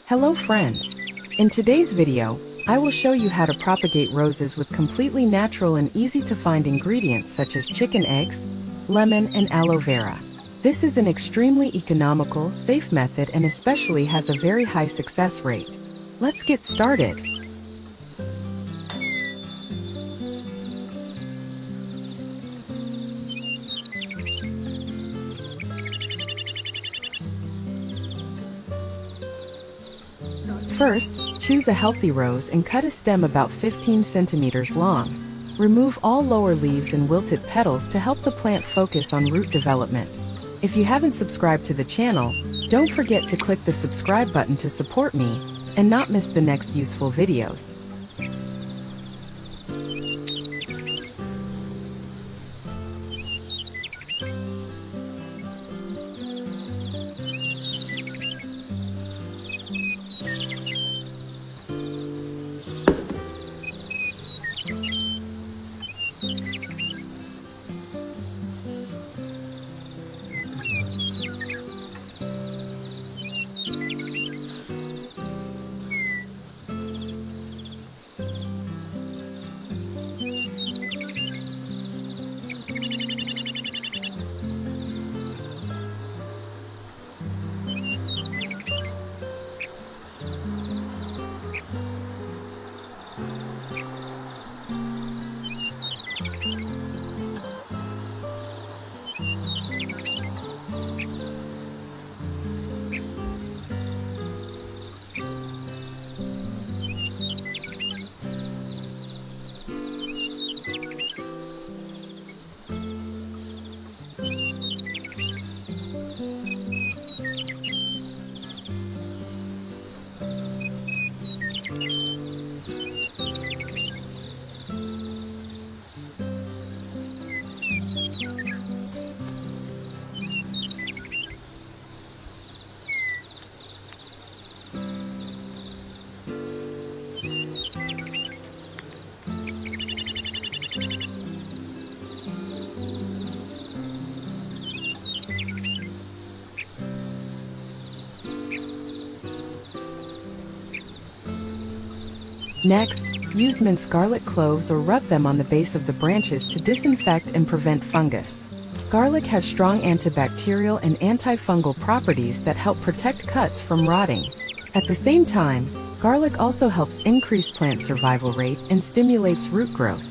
Hello friends! In today's video, I will show you how to propagate roses with completely natural and easy to find ingredients such as chicken eggs, lemon, and aloe vera. This is an extremely economical, safe method and especially has a very high success rate. Let's get started. First, choose a healthy rose and cut a stem about 15 centimeters long. Remove all lower leaves and wilted petals to help the plant focus on root development. If you haven't subscribed to the channel, don't forget to click the subscribe button to support me and not miss the next useful videos. Next, use minced garlic cloves or rub them on the base of the branches to disinfect and prevent fungus. Garlic has strong antibacterial and antifungal properties that help protect cuts from rotting. At the same time, garlic also helps increase plant survival rate and stimulates root growth.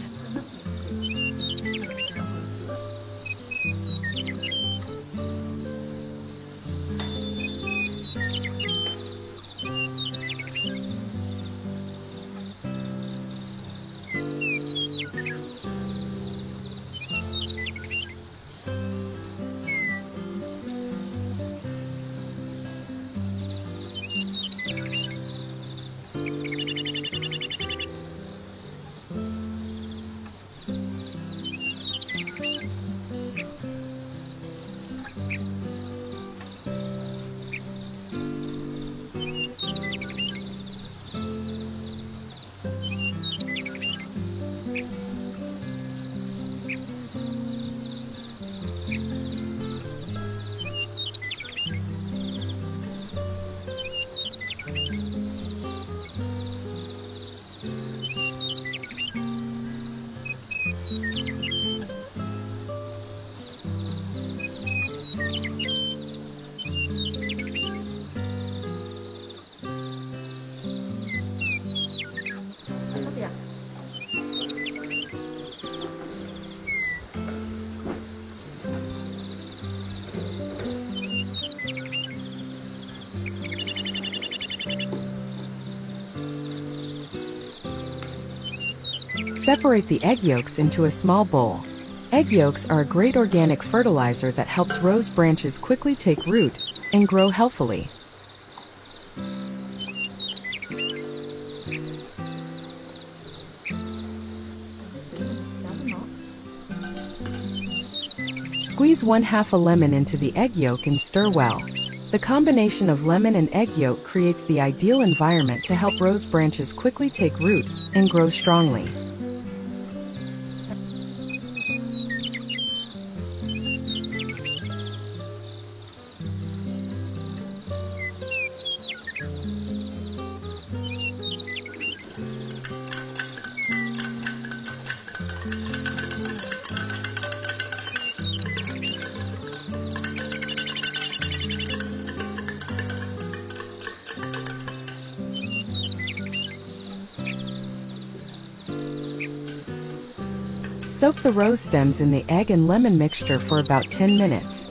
Separate the egg yolks into a small bowl. Egg yolks are a great organic fertilizer that helps rose branches quickly take root and grow healthily. Squeeze 1/2 a lemon into the egg yolk and stir well. The combination of lemon and egg yolk creates the ideal environment to help rose branches quickly take root and grow strongly. Soak the rose stems in the egg and lemon mixture for about 10 minutes.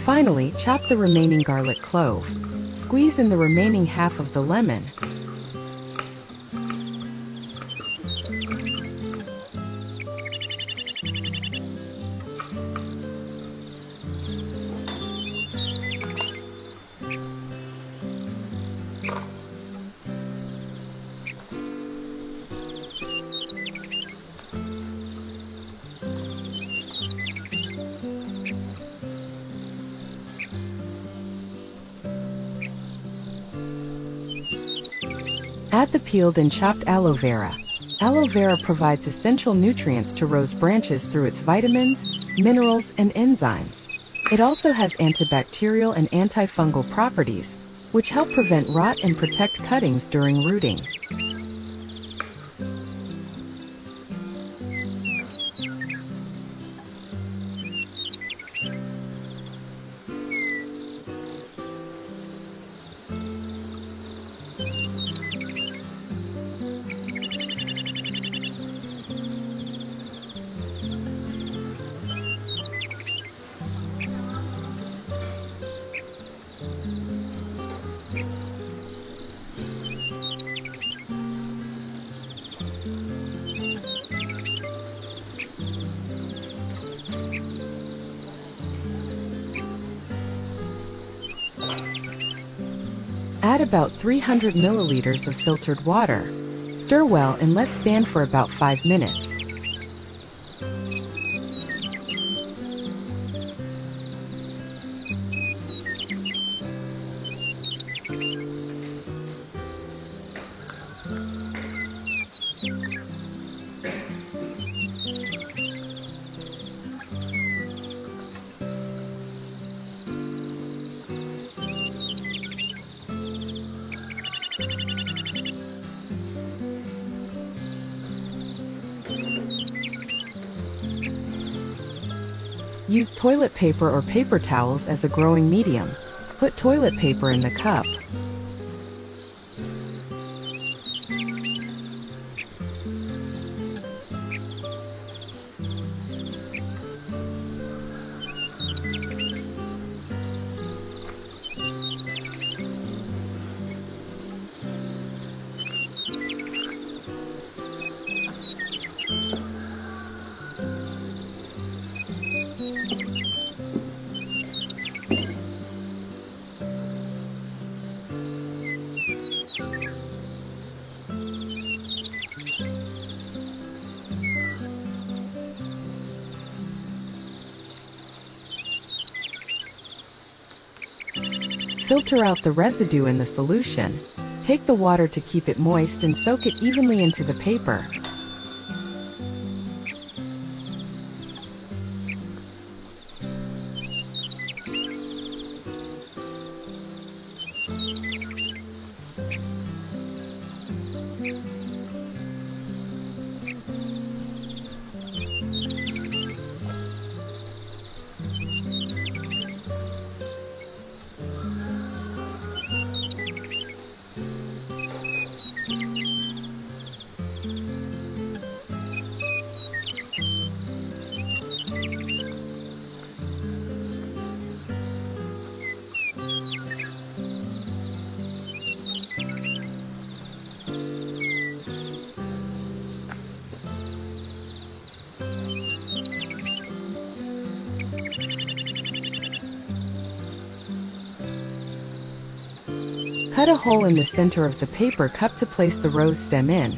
Finally, chop the remaining garlic clove. Squeeze in the remaining half of the lemon. Add the peeled and chopped aloe vera. Aloe vera provides essential nutrients to rose branches through its vitamins, minerals, and enzymes. It also has antibacterial and antifungal properties, which help prevent rot and protect cuttings during rooting. Add about 300 milliliters of filtered water. Stir well and let stand for about 5 minutes. Use toilet paper or paper towels as a growing medium. Put toilet paper in the cup. Filter out the residue in the solution. Take the water to keep it moist and soak it evenly into the paper. Cut a hole in the center of the paper cup to place the rose stem in.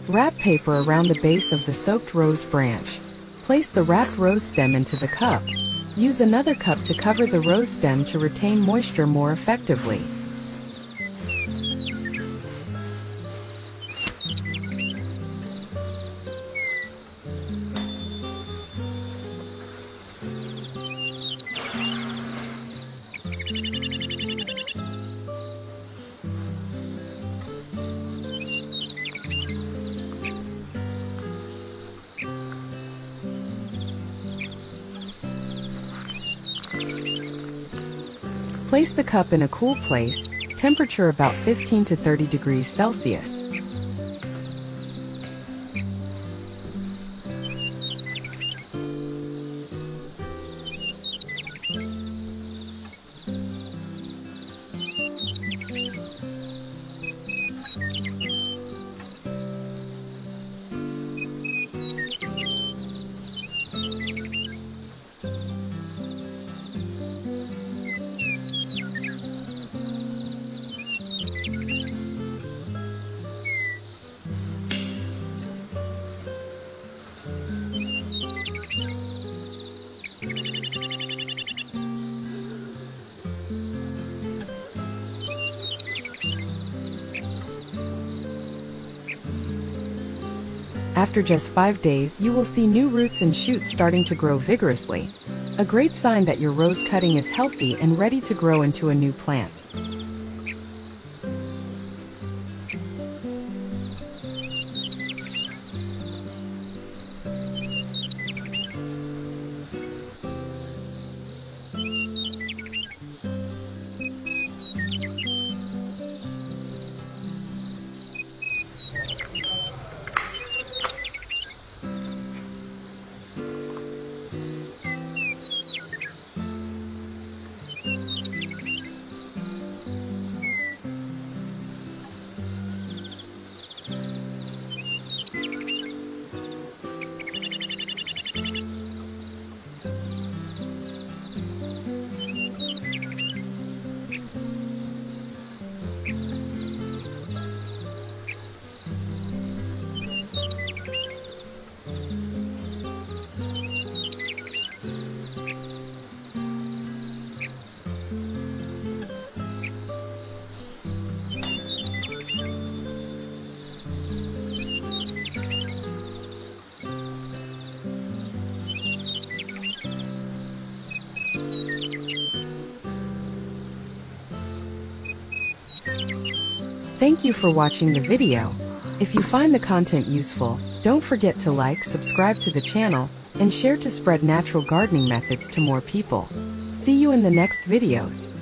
Wrap paper around the base of the soaked rose branch. Place the wrapped rose stem into the cup. Use another cup to cover the rose stem to retain moisture more effectively. Place the cup in a cool place, temperature about 15 to 30 degrees Celsius. After just 5 days, you will see new roots and shoots starting to grow vigorously. A great sign that your rose cutting is healthy and ready to grow into a new plant. Thank you for watching the video. If you find the content useful, don't forget to like, subscribe to the channel, and share to spread natural gardening methods to more people. See you in the next videos.